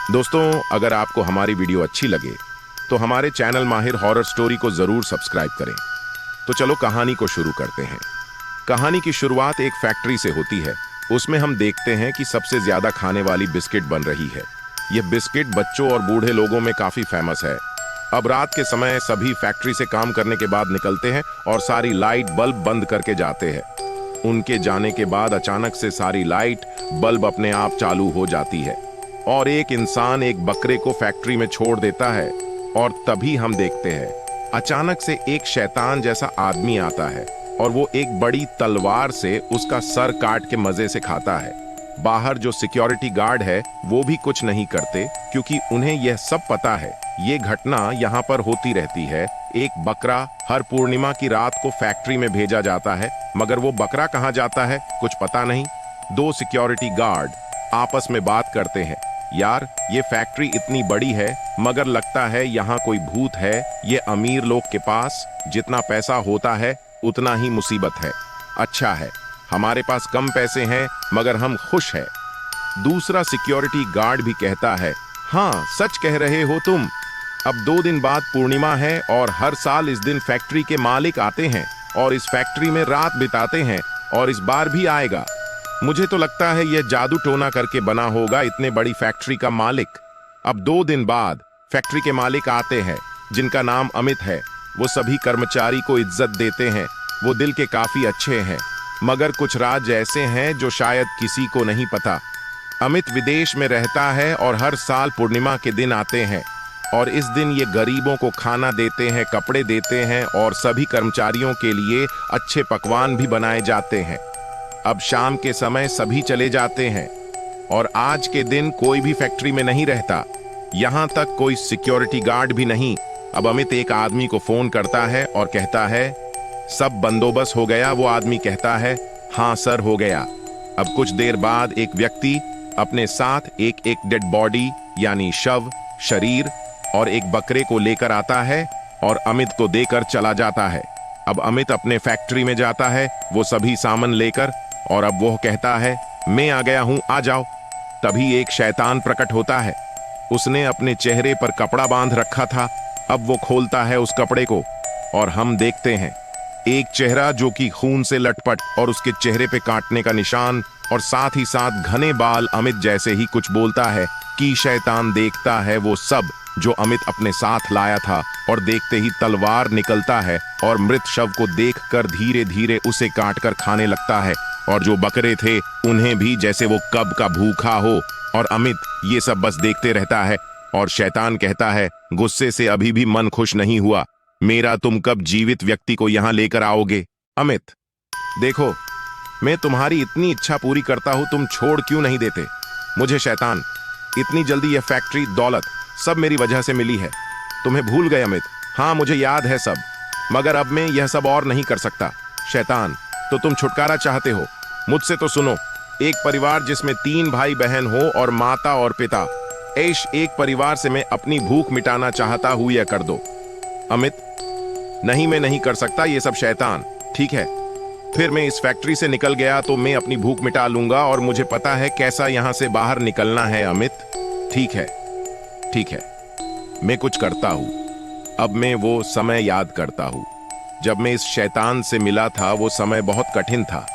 दोस्तों, अगर आपको हमारी वीडियो अच्छी लगे तो हमारे चैनल माहिर हॉरर स्टोरी को जरूर सब्सक्राइब करें। तो चलो कहानी को शुरू करते हैं। कहानी की शुरुआत एक फैक्ट्री से होती है। उसमें हम देखते हैं कि सबसे ज्यादा खाने वाली बिस्किट बन रही है। यह बिस्किट बच्चों और बूढ़े लोगों में काफी फेमस है। अब रात के समय सभी फैक्ट्री से काम करने के बाद निकलते हैं और सारी लाइट बल्ब बंद करके जाते हैं। उनके जाने के बाद अचानक से सारी लाइट बल्ब अपने आप चालू हो जाती है और एक इंसान एक बकरे को फैक्ट्री में छोड़ देता है। और तभी हम देखते हैं अचानक से एक शैतान जैसा आदमी आता है और वो एक बड़ी तलवार से उसका सर काट के मजे से खाता है। बाहर जो सिक्योरिटी गार्ड है वो भी कुछ नहीं करते, क्योंकि उन्हें यह सब पता है ये घटना यहाँ पर होती रहती है। एक बकरा हर पूर्णिमा की रात को फैक्ट्री में भेजा जाता है, मगर वो बकरा कहाँ जाता है कुछ पता नहीं। दो सिक्योरिटी गार्ड आपस में बात करते हैं, यार ये फैक्ट्री इतनी बड़ी है मगर लगता है यहाँ कोई भूत है। ये अमीर लोग के पास जितना पैसा होता है उतना ही मुसीबत है। अच्छा है हमारे पास कम पैसे हैं मगर हम खुश हैं। दूसरा सिक्योरिटी गार्ड भी कहता है, हाँ सच कह रहे हो तुम। अब 2 दिन बाद पूर्णिमा है और हर साल इस दिन फैक्ट्री के मालिक आते हैं और इस फैक्ट्री में रात बिताते हैं और इस बार भी आएगा। मुझे तो लगता है यह जादू टोना करके बना होगा इतने बड़ी फैक्ट्री का मालिक। अब 2 दिन बाद फैक्ट्री के मालिक आते हैं जिनका नाम अमित है। वो सभी कर्मचारी को इज्जत देते हैं। वो दिल के काफी अच्छे हैं, मगर कुछ राज ऐसे हैं जो शायद किसी को नहीं पता। अमित विदेश में रहता है और हर साल पूर्णिमा के दिन आते हैं और इस दिन ये गरीबों को खाना देते हैं, कपड़े देते हैं और सभी कर्मचारियों के लिए अच्छे पकवान भी बनाए जाते हैं। अब शाम के समय सभी चले जाते हैं और आज के दिन कोई भी फैक्ट्री में नहीं रहता, यहां तक कोई सिक्योरिटी गार्ड भी नहीं। अब अमित एक आदमी को फोन करता है और कहता है, सब बंदोबस्त हो गया? वो आदमी कहता है, हाँ सर हो गया। अब कुछ देर बाद एक व्यक्ति अपने साथ एक डेड बॉडी यानी शव, शरीर और एक बकरे को लेकर आता है और अमित को देकर चला जाता है। अब अमित अपने फैक्ट्री में जाता है वो सभी सामान लेकर, और अब वो कहता है, मैं आ गया हूं, आ जाओ। तभी एक शैतान प्रकट होता है। उसने अपने चेहरे पर कपड़ा बांध रखा था। अब वो खोलता है उस कपड़े को और हम देखते हैं एक चेहरा जो कि खून से लटपट और उसके चेहरे पे काटने का निशान और साथ ही साथ घने बाल। अमित जैसे ही कुछ बोलता है कि शैतान देखता है वो सब जो अमित अपने साथ लाया था और देखते ही तलवार निकलता है और मृत शव को देखकर धीरे धीरे उसे काटकर खाने लगता है। और जो बकरे थे उन्हें भी जैसे वो कब का भूखा हो। और अमित ये सब बस देखते रहता है और शैतान कहता है, गुस्से से अभी भी मन खुश नहीं हुआ मेरा, तुम कब जीवित व्यक्ति को यहां लेकर आओगे? अमित देखो, मैं तुम्हारी इतनी इच्छा पूरी करता हूं, तुम छोड़ क्यों नहीं देते मुझे? शैतान, इतनी जल्दी यह फैक्ट्री, दौलत सब मेरी वजह से मिली है। तुम्हें भूल गए अमित? हाँ मुझे याद है सब, मगर अब मैं यह सब और नहीं कर सकता। शैतान, तो तुम छुटकारा चाहते हो? मुझसे तो सुनो, एक परिवार जिसमें 3 भाई बहन हो और माता और पिता, ऐश एक परिवार से मैं अपनी भूख मिटाना चाहता हूं, यह कर दो। अमित, नहीं मैं नहीं कर सकता ये सब। शैतान, ठीक है फिर मैं इस फैक्ट्री से निकल गया तो मैं अपनी भूख मिटा लूंगा और मुझे पता है कैसा यहां से बाहर निकलना है। अमित, ठीक है ठीक है, मैं कुछ करता हूं। अब मैं वो समय याद करता हूं जब मैं इस शैतान से मिला था। वो समय बहुत कठिन था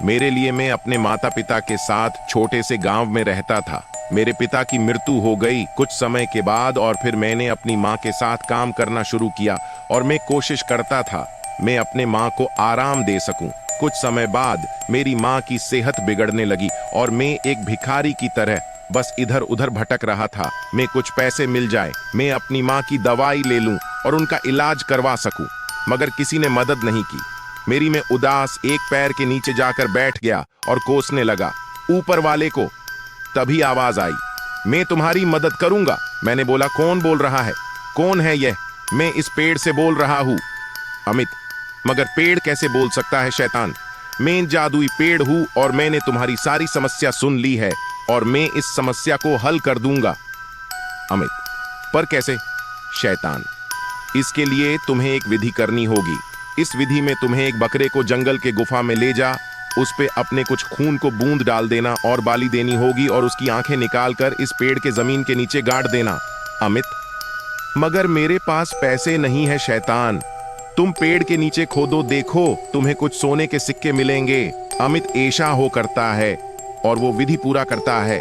मेरे लिए। मैं अपने माता पिता के साथ छोटे से गांव में रहता था। मेरे पिता की मृत्यु हो गई कुछ समय के बाद और फिर मैंने अपनी माँ के साथ काम करना शुरू किया और मैं कोशिश करता था मैं अपने माँ को आराम दे सकूं। कुछ समय बाद मेरी माँ की सेहत बिगड़ने लगी और मैं एक भिखारी की तरह बस इधर उधर भटक रहा था। मैं कुछ पैसे मिल जाए, मैं अपनी माँ की दवाई ले लूं और उनका इलाज करवा सकूं, मगर किसी ने मदद नहीं की। मेरी मैं उदास एक पैर के नीचे जाकर बैठ गया और कोसने लगा ऊपर वाले को। तभी आवाज आई, मैं तुम्हारी मदद करूंगा। मैंने बोला, कौन बोल रहा है? कौन है यह? मैं इस पेड़ से बोल रहा हूं। अमित, मगर पेड़ कैसे बोल सकता है? शैतान, मैं जादुई पेड़ हूं और मैंने तुम्हारी सारी समस्या सुन ली है और मैं इस समस्या को हल कर दूंगा। अमित, पर कैसे? शैतान, इसके लिए तुम्हें एक विधि करनी होगी। इस विधि में तुम्हें एक बकरे को जंगल के गुफा में ले जा उस पे अपने कुछ खून को बूंद डाल देना और बाली देनी होगी और उसकी आंखें निकालकर इस पेड़ के जमीन के नीचे गाड़ देना। अमित, मगर मेरे पास पैसे नहीं है शैतान। तुम पेड़ के नीचे खोदो, देखो तुम्हें कुछ सोने के सिक्के मिलेंगे। अमित ऐसा हो करता है और वो विधि पूरा करता है।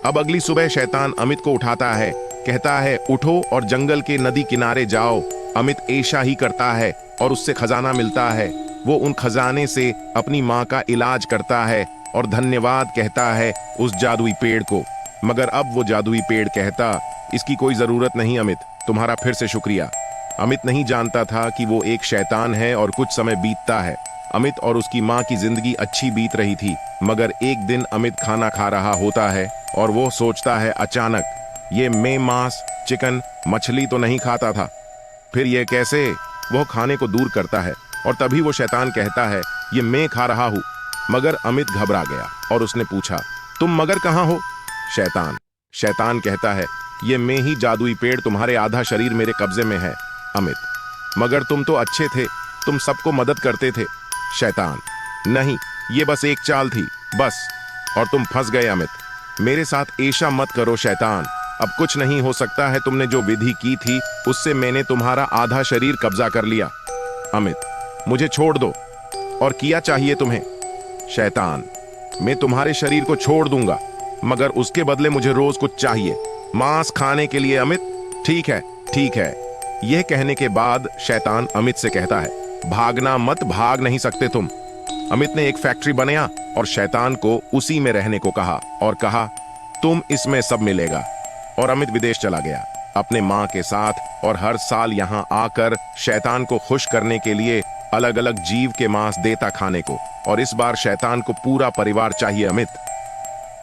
अब अगली सुबह शैतान अमित को उठाता है, कहता है उठो और जंगल के नदी किनारे जाओ। अमित ऐसा ही करता है और उससे खजाना मिलता है। वो उन खजाने से अपनी माँ का इलाज करता है और धन्यवाद कहता है उस जादुई पेड़ को। मगर अब वो जादुई पेड़ कहता, इसकी कोई जरूरत नहीं अमित, तुम्हारा फिर से शुक्रिया। अमित नहीं जानता था कि वो एक शैतान है और कुछ समय बीतता है। अमित और उसकी माँ की जिंदगी अच्छी बीत रही थी, मगर एक दिन अमित खाना खा रहा होता है और वो सोचता है अचानक, ये मैं मांस, चिकन, मछली तो नहीं खाता था, फिर ये कैसे? वो खाने को दूर करता है और तभी वो शैतान कहता है, ये मैं खा रहा हूँ। मगर अमित घबरा गया और उसने पूछा, तुम मगर कहाँ हो? शैतान कहता है, ये मैं ही जादुई पेड़, तुम्हारे आधा शरीर मेरे कब्जे में है। अमित, मगर तुम तो अच्छे थे, तुम सबको मदद करते थे। शैतान, नहीं, ये बस एक चाल थी, बस, और तुम फंस गए। अमित, मेरे साथ ऐसा मत करो शैतान, अब कुछ नहीं हो सकता है। तुमने जो विधि की थी उससे मैंने तुम्हारा आधा शरीर कब्जा कर लिया। अमित, मुझे छोड़ दो। और किया चाहिए तुम्हें? शैतान, मैं तुम्हारे शरीर को छोड़ दूंगा, मगर उसके बदले मुझे रोज कुछ चाहिए, मांस खाने के लिए। अमित, ठीक है, ठीक है। यह कहने के बाद शैतान अमित से कहता है, भागना मत, भाग नहीं सकते तुम। अमित ने एक फैक्ट्री बनाया और शैतान को उसी में रहने को कहा और कहा, तुम इसमें सब मिलेगा। और अमित विदेश चला गया अपने माँ के साथ और हर साल यहाँ आकर शैतान को खुश करने के लिए अलग अलग जीव के मांस देता खाने को। और इस बार शैतान को पूरा परिवार चाहिए। अमित,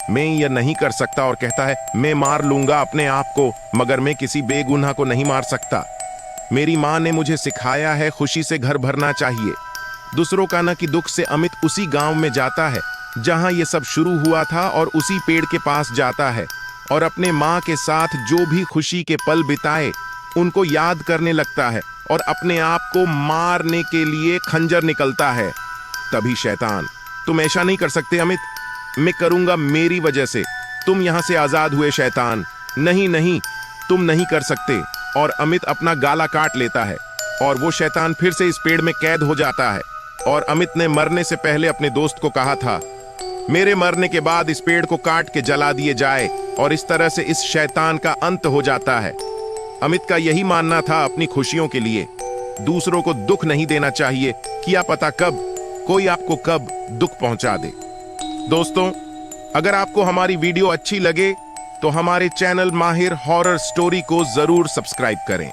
मैं यह नहीं कर सकता और कहता है, मैं मार लूंगा अपने आप को, मगर मैं किसी बेगुनाह को नहीं मार सकता। मेरी माँ ने मुझे सिखाया है खुशी से घर भरना चाहिए। दूसरों का न कि दुख से अमित उसी गांव में जाता है जहां ये सब शुरू हुआ था और उसी पेड़ के पास जाता है और अपने माँ के साथ जो भी खुशी के पल बिताए उनको याद करने लगता है और अपने आप को मारने के लिए खंजर निकलता है। तभी शैतान, तुम ऐसा नहीं कर सकते अमित, मैं करूंगा, मेरी वजह से तुम यहां से आजाद हुए। शैतान, नहीं नहीं, तुम नहीं कर सकते। और अमित अपना गाला काट लेता है और वो शैतान फिर से इस पेड़ में कैद हो जाता है। और अमित ने मरने से पहले अपने दोस्त को कहा था, मेरे मरने के बाद इस पेड़ को काट के जला दिए जाए और इस तरह से इस शैतान का अंत हो जाता है। अमित का यही मानना था अपनी खुशियों के लिए। दूसरों को दुख नहीं देना चाहिए, क्या पता कब कोई आपको कब दुख पहुंचा दे। दोस्तों, अगर आपको हमारी वीडियो अच्छी लगे तो हमारे चैनल माहिर हॉरर स्टोरी को जरूर सब्सक्राइब करें।